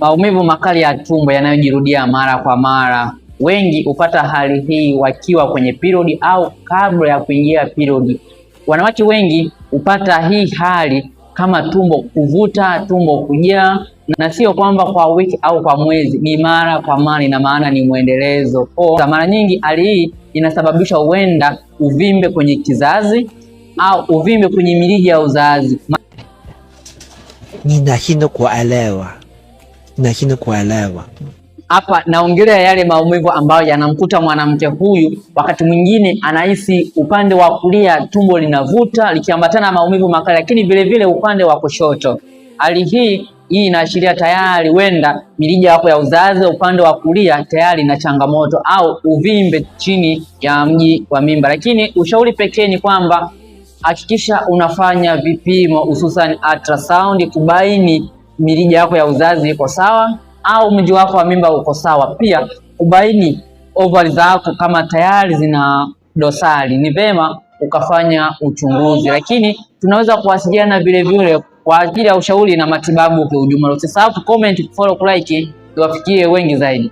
Maumivu makali ya tumbo yanayojirudia mara kwa mara. Wengi hupata hali hii wakiwa kwenye period au kabla ya kuingia period. Wanawake wengi hupata hii hali kama tumbo kuvuta, tumbo kujaa, na sio kwamba kwa wiki au kwa mwezi, ni mara kwa mara, na maana ni mwendelezo. Kwa mara nyingi hali hii inasababisha huenda uvimbe kwenye kizazi au uvimbe kwenye mirija ya uzazi. Ninashindwa kuelewa. Hapa naongelea yale maumivu ambayo yanamkuta mwanamke huyu. Wakati mwingine anahisi upande wa kulia tumbo linavuta likiambatana na maumivu makali, lakini vile vile upande wa kushoto. Hali hii inaashiria tayari huenda mirija yako ya uzazi upande wa kulia tayari na changamoto au uvimbe chini ya mji wa mimba. Lakini ushauri pekee ni kwamba hakikisha unafanya vipimo, hususan ultrasound, kubaini mirija yako ya uzazi iko sawa au mji wako wa mimba uko sawa. Pia kubaini ovari zako kama tayari zina dosari, ni vema ukafanya uchunguzi. Lakini tunaweza kuwasiliana vile vile kwa ajili ya ushauri na matibabu kwa ujumla. Usisahau comment, follow, like, tuwafikie wengi zaidi.